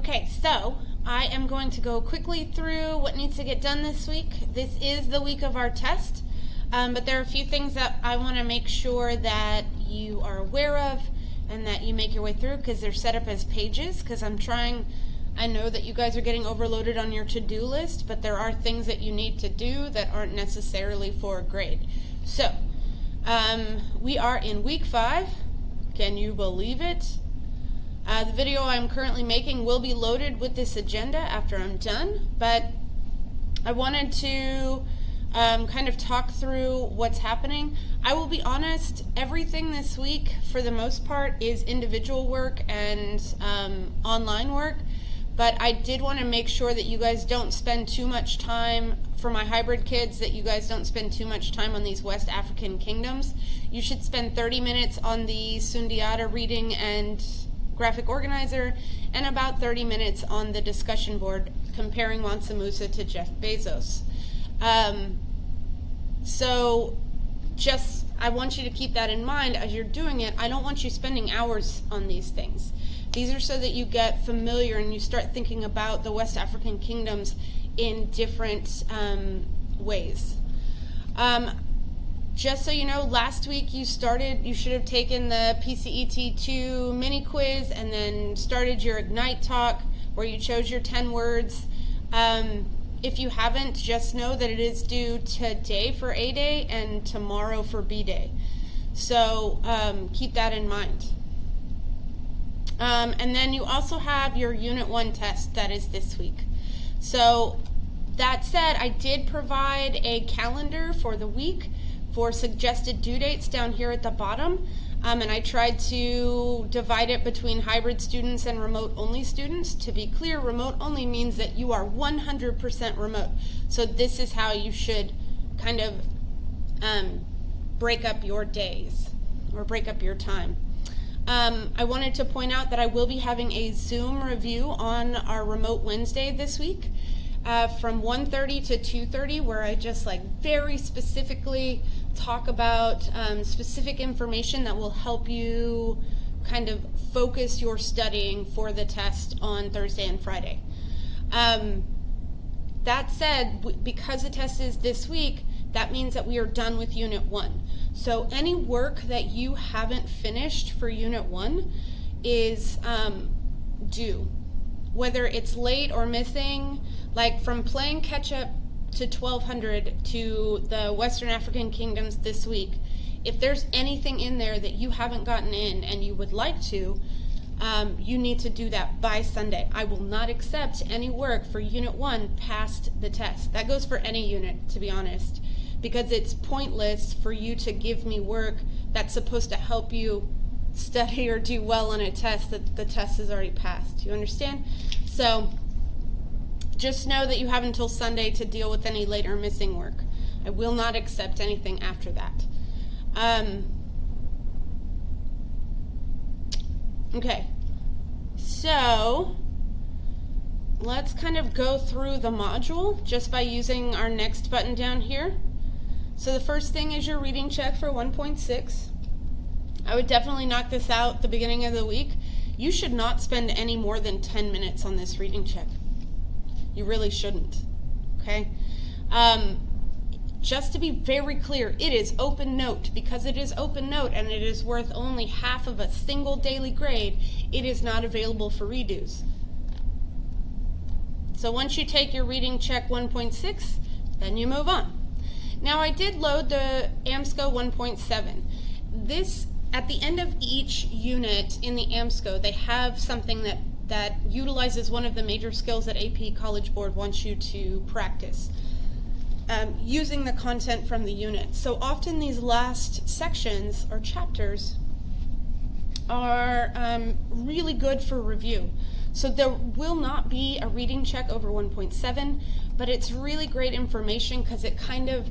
Okay, so I am going to go quickly through what needs to get done this week. This is the week of our test, but there are a few things that I want to make sure that you are aware of and that you make your way through because they're set up as pages because I know that you guys are getting overloaded on your to-do list, but there are things that you need to do that aren't necessarily for a grade. So, we are in week 5. Can you believe it? The video I'm currently making will be loaded with this agenda after I'm done, but I wanted to kind of talk through what's happening. I will be honest, everything this week, for the most part, is individual work and online work, but I did want to make sure that you guys don't spend too much time, for my hybrid kids, that you guys don't spend too much time on these West African kingdoms. You should spend 30 minutes on the Sundiata reading and graphic organizer, and about 30 minutes on the discussion board comparing Mansa Musa to Jeff Bezos. So just, I want you to keep that in mind as you're doing it. I don't want you spending hours on these things. These are so that you get familiar and you start thinking about the West African kingdoms in different ways. Just so you know, last week you should have taken the PCET 2 mini quiz and then started your Ignite talk where you chose your 10 words. If you haven't, just know that it is due today for A Day and tomorrow for B Day. So keep that in mind. And then you also have your Unit 1 test that is this week. So that said, I did provide a calendar for the week for suggested due dates down here at the bottom, and I tried to divide it between hybrid students and remote-only students. To be clear, remote-only means that you are 100% remote. So this is how you should kind of break up your days or break up your time. I wanted to point out that I will be having a Zoom review on our Remote Wednesday this week from 1:30 to 2:30, where I just very specifically talk about specific information that will help you kind of focus your studying for the test on Thursday and Friday. That said, because the test is this week, that means that we are done with Unit 1. So any work that you haven't finished for Unit 1 is due. Whether it's late or missing, like from playing catch-up to 1200 to the Western African kingdoms this week, if there's anything in there that you haven't gotten in and you would like to, you need to do that by Sunday. I will not accept any work for Unit 1 past the test. That goes for any unit, to be honest, because it's pointless for you to give me work that's supposed to help you study or do well on a test that the test is already passed. You understand? So just know that you have until Sunday to deal with any late or missing work. I will not accept anything after that. Okay, so let's kind of go through the module just by using our next button down here. So the first thing is your reading check for 1.6. I would definitely knock this out at the beginning of the week. You should not spend any more than 10 minutes on this reading check. You really shouldn't, okay? Just to be very clear, it is open note. Because it is open note and it is worth only half of a single daily grade, it is not available for redos. So once you take your reading check 1.6, then you move on. Now I did load the AMSCO 1.7. This, at the end of each unit in the AMSCO, they have something that utilizes one of the major skills that AP College Board wants you to practice, using the content from the unit. So often these last sections or chapters are really good for review. So there will not be a reading check over 1.7, but it's really great information because it kind of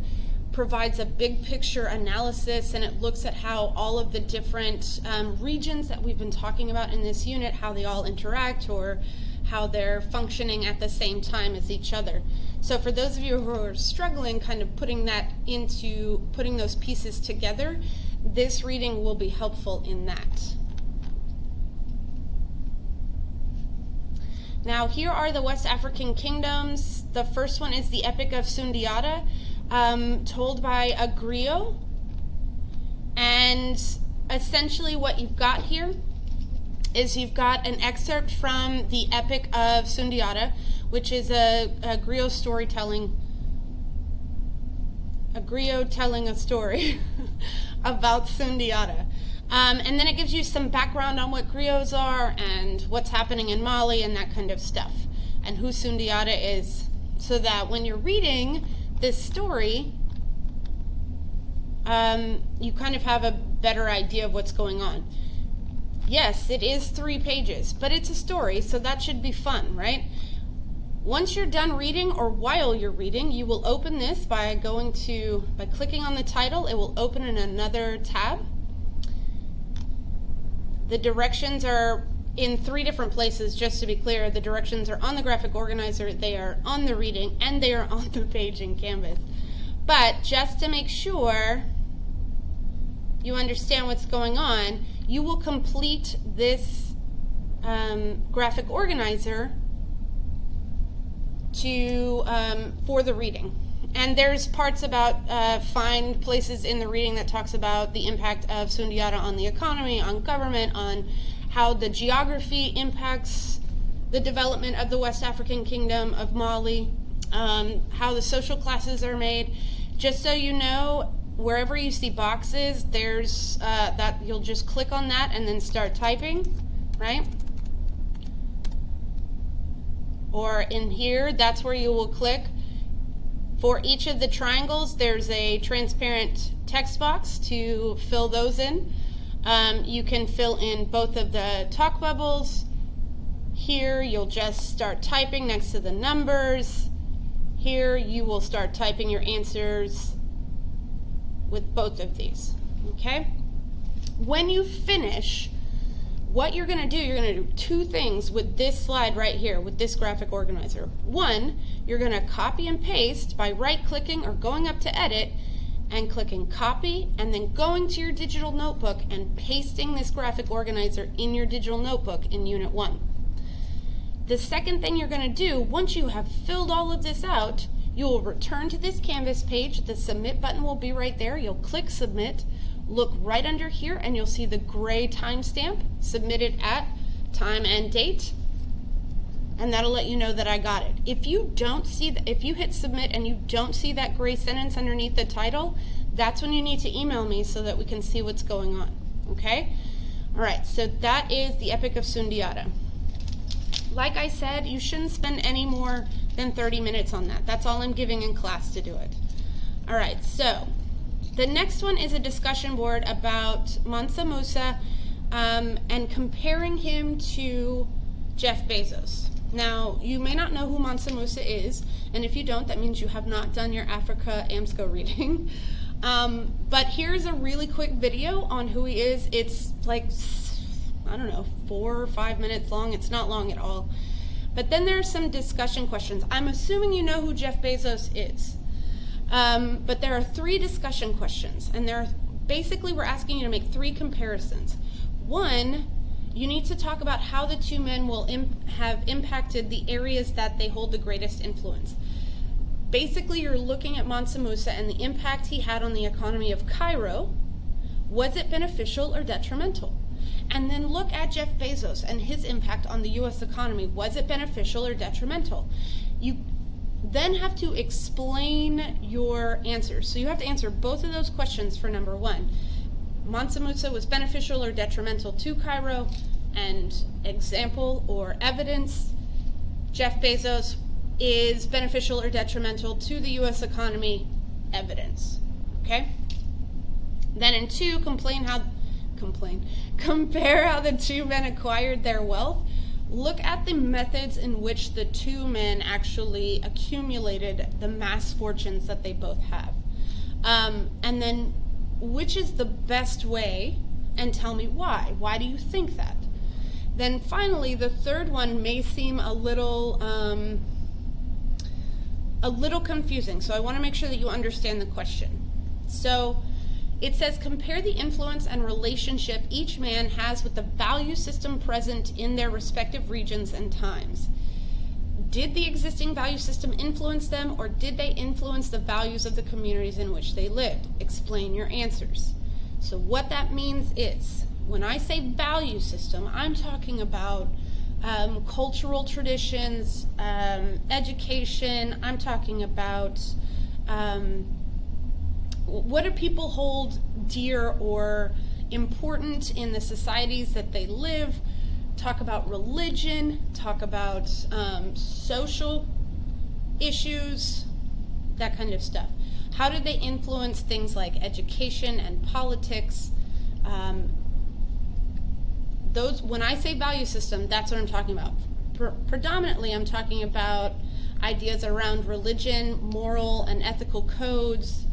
provides a big picture analysis, and it looks at how all of the different regions that we've been talking about in this unit, how they all interact or how they're functioning at the same time as each other. So for those of you who are struggling kind of putting those pieces together, this reading will be helpful in that. Now here are the West African kingdoms. The first one is the Epic of Sundiata, told by a griot. And essentially what you've got here is you've got an excerpt from the Epic of Sundiata, which is a griot storytelling, a griot telling a story about Sundiata. And then it gives you some background on what griots are and what's happening in Mali and that kind of stuff, and who Sundiata is, so that when you're reading this story, you kind of have a better idea of what's going on. Yes, it is 3 pages, but it's a story, so that should be fun, right? Once you're done reading, or while you're reading, you will open this by clicking on the title. It will open in another tab. The directions are in 3 different places, just to be clear. The directions are on the graphic organizer, they are on the reading, and they are on the page in Canvas. But just to make sure you understand what's going on, you will complete this graphic organizer for the reading. And there's parts about find places in the reading that talks about the impact of Sundiata on the economy, on government, on how the geography impacts the development of the West African Kingdom of Mali, how the social classes are made. Just so you know, wherever you see boxes, there's that you'll just click on that and then start typing, right? Or in here, that's where you will click. For each of the triangles, there's a transparent text box to fill those in. You can fill in both of the talk bubbles. Here, you'll just start typing next to the numbers. Here, you will start typing your answers with both of these, okay? When you finish, what you're going to do, you're going to do 2 things with this slide right here, with this graphic organizer. One, you're going to copy and paste by right-clicking or going up to Edit and clicking Copy, and then going to your digital notebook and pasting this graphic organizer in your digital notebook in Unit 1. The second thing you're going to do, once you have filled all of this out, you will return to this Canvas page. The Submit button will be right there. You'll click Submit. Look right under here and you'll see the gray timestamp, submitted at time and date, and that'll let you know that I got it. If you don't see if you hit submit and you don't see that gray sentence underneath the title, that's when you need to email me so that we can see what's going on, okay? All right, so that is the Epic of Sundiata. Like I said, you shouldn't spend any more than 30 minutes on that. That's all I'm giving in class to do it. All right, so the next one is a discussion board about Mansa Musa and comparing him to Jeff Bezos. Now, you may not know who Mansa Musa is, and if you don't, that means you have not done your Africa AMSCO reading. But here's a really quick video on who he is. It's like, I don't know, 4 or 5 minutes long. It's not long at all. But then there's some discussion questions. I'm assuming you know who Jeff Bezos is. But there are 3 discussion questions, and basically we're asking you to make 3 comparisons. 1, you need to talk about how the 2 men will have impacted the areas that they hold the greatest influence. Basically, you're looking at Mansa Musa and the impact he had on the economy of Cairo. Was it beneficial or detrimental? And then look at Jeff Bezos and his impact on the U.S. economy. Was it beneficial or detrimental? You then have to explain your answers. So you have to answer both of those questions for number 1. Mansa Musa was beneficial or detrimental to Cairo, and example or evidence. Jeff Bezos is beneficial or detrimental to the U.S. economy, evidence. Okay? Then in 2, compare how the 2 men acquired their wealth. Look at the methods in which the 2 men actually accumulated the mass fortunes that they both have. And then which is the best way, and tell me why. Why do you think that? Then finally, the 3rd one may seem a little confusing, so I want to make sure that you understand the question. So it says, compare the influence and relationship each man has with the value system present in their respective regions and times. Did the existing value system influence them, or did they influence the values of the communities in which they lived? Explain your answers. So what that means is, when I say value system, I'm talking about cultural traditions, education. I'm talking about what do people hold dear or important in the societies that they live. Talk about religion, talk about social issues, that kind of stuff. How did they influence things like education and politics? When I say value system, that's what I'm talking about. Predominantly, I'm talking about ideas around religion, moral and ethical codes,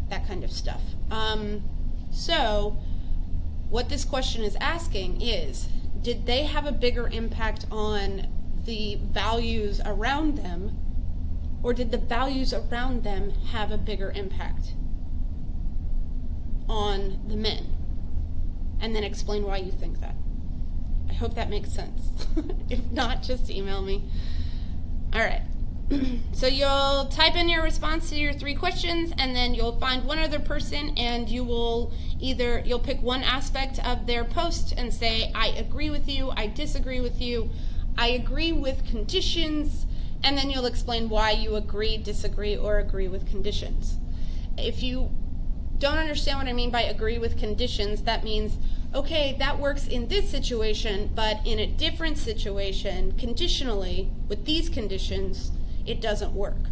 that kind of stuff. So, what this question is asking is, did they have a bigger impact on the values around them, or did the values around them have a bigger impact on the men? And then explain why you think that. I hope that makes sense. If not, just email me. All right. So you'll type in your response to your 3 questions, and then you'll find one other person, and you'll pick one aspect of their post and say, I agree with you, I disagree with you, I agree with conditions, and then you'll explain why you agree, disagree, or agree with conditions. If you don't understand what I mean by agree with conditions, that means, okay, that works in this situation, but in a different situation, conditionally, with these conditions, it doesn't work.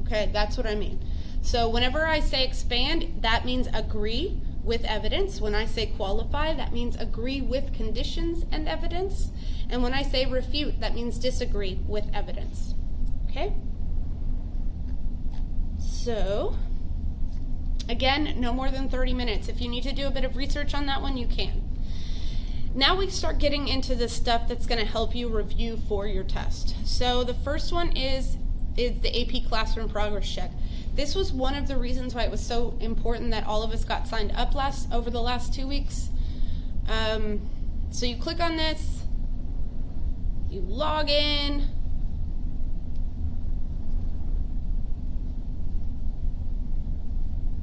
Okay, that's what I mean. So whenever I say expand, that means agree with evidence. When I say qualify, that means agree with conditions and evidence. And when I say refute, that means disagree with evidence. Okay? So, again, no more than 30 minutes. If you need to do a bit of research on that one, you can. Now we start getting into the stuff that's going to help you review for your test. So the first one is the AP Classroom Progress Check. This was one of the reasons why it was so important that all of us got signed up over the last 2 weeks. So you click on this, you log in,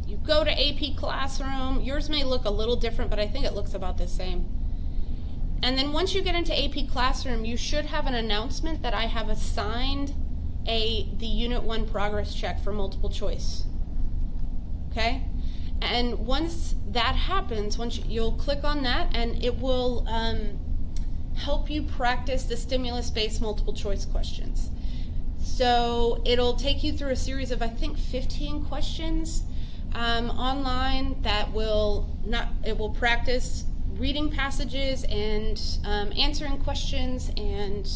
you go to AP Classroom. Yours may look a little different, but I think it looks about the same. And then once you get into AP Classroom, you should have an announcement that I have assigned the Unit 1 progress check for multiple choice. Okay? And once that happens, you'll click on that, and it will help you practice the stimulus-based multiple choice questions. So it'll take you through a series of, I think, 15 questions online that will practice reading passages and answering questions and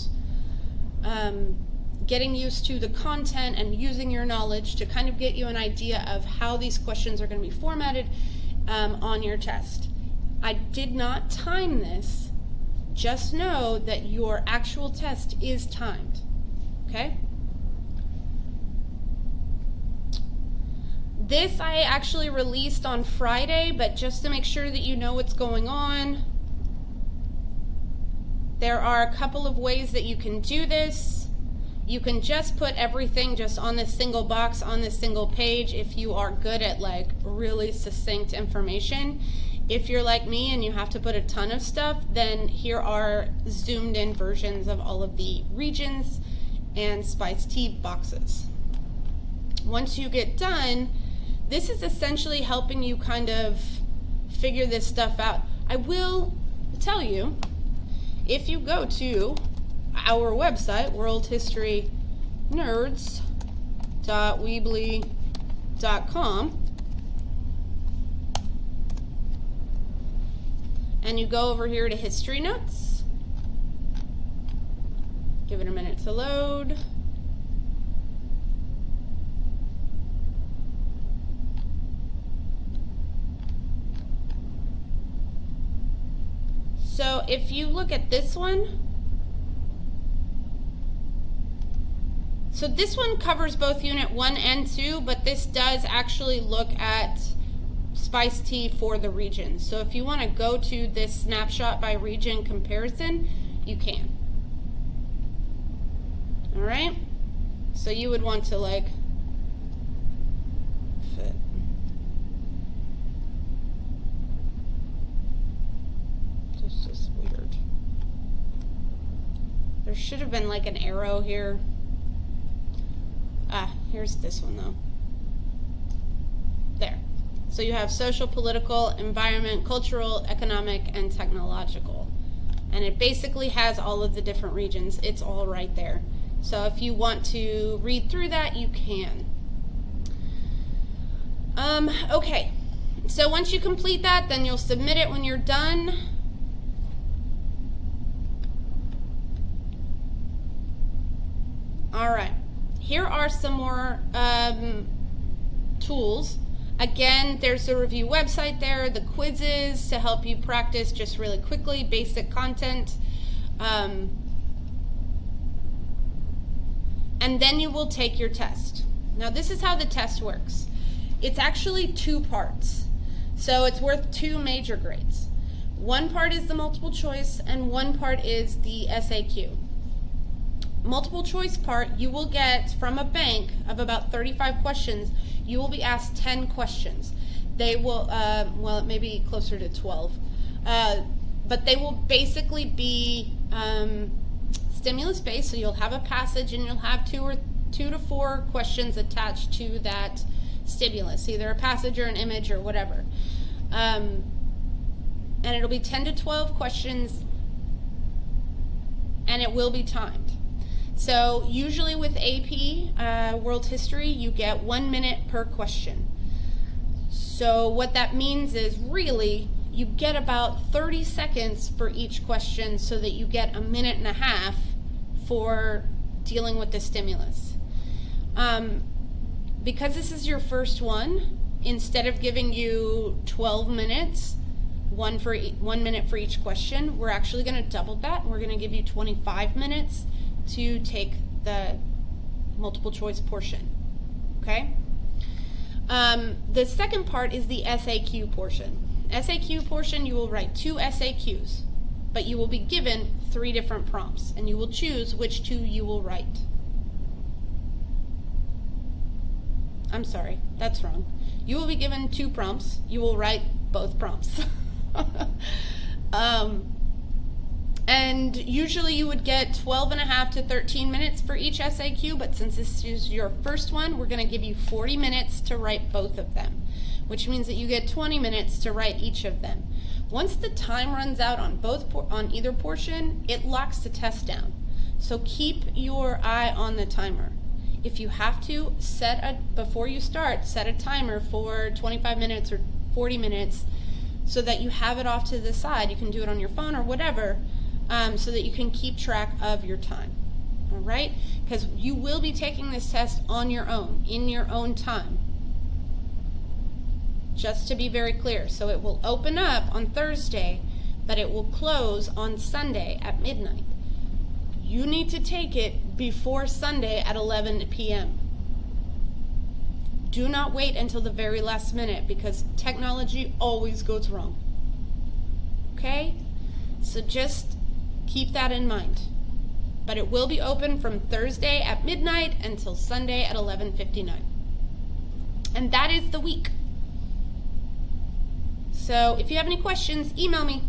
getting used to the content and using your knowledge to kind of get you an idea of how these questions are going to be formatted on your test. I did not time this. Just know that your actual test is timed. Okay? This I actually released on Friday, but just to make sure that you know what's going on, there are a couple of ways that you can do this. You can just put everything just on this single box, on this single page, if you are good at like really succinct information. If you're like me and you have to put a ton of stuff, then here are zoomed in versions of all of the regions and spiced tea boxes. Once you get done, this is essentially helping you kind of figure this stuff out. I will tell you, if you go to our website, worldhistorynerds.weebly.com, and you go over here to History Notes, give it a minute to load. So if you look at this one, so this one covers both Unit 1 and 2, but this does actually look at spiced tea for the region. So if you want to go to this snapshot by region comparison, you can. All All right? So you would want to like fit. This is just weird. There should have been like an arrow here. Ah, here's this one though. There. So you have social, political, environment, cultural, economic, and technological. And it basically has all of the different regions. It's all right there. So if you want to read through that, you can. Okay. So once you complete that, then you'll submit it when you're done. All right. Here are some more tools. Again, there's a review website there, the quizzes to help you practice just really quickly, basic content. And then you will take your test. Now this is how the test works. It's actually 2 parts. So it's worth 2 major grades. One part is the multiple choice and one part is the SAQ. Multiple choice part, you will get from a bank of about 35 questions. You will be asked 10 questions. They will, well, it may be closer to 12, but they will basically be stimulus based. So you'll have a passage and you'll have 2 to 4 questions attached to that stimulus, either a passage or an image or whatever. And it'll be 10 to 12 questions, and it will be timed. So usually with AP World History, you get 1 minute per question. So what that means is really you get about 30 seconds for each question so that you get 1.5 minutes for dealing with the stimulus. Because this is your first one, instead of giving you 12 minutes, 1 minute for each question, we're actually going to double that. We're going to give you 25 minutes to take the multiple choice portion. Okay? The second part is the SAQ portion. SAQ portion, you will write 2 SAQs, but you will be given 3 different prompts, and you will choose which 2 you will write. I'm sorry, that's wrong. You will be given 2 prompts. You will write both prompts. And usually you would get 12.5 to 13 minutes for each SAQ, but since this is your first one, we're going to give you 40 minutes to write both of them, which means that you get 20 minutes to write each of them. Once the time runs out on either portion, it locks the test down. So keep your eye on the timer. If you have to, before you start, set a timer for 25 minutes or 40 minutes so that you have it off to the side. You can do it on your phone or whatever, so that you can keep track of your time. All right? Because you will be taking this test on your own, in your own time. Just to be very clear. So it will open up on Thursday, but it will close on Sunday at midnight. You need to take it before Sunday at 11 p.m. Do not wait until the very last minute, because technology always goes wrong. Okay? So just keep that in mind. But it will be open from Thursday at midnight until Sunday at 11:59. And that is the week. So if you have any questions, email me.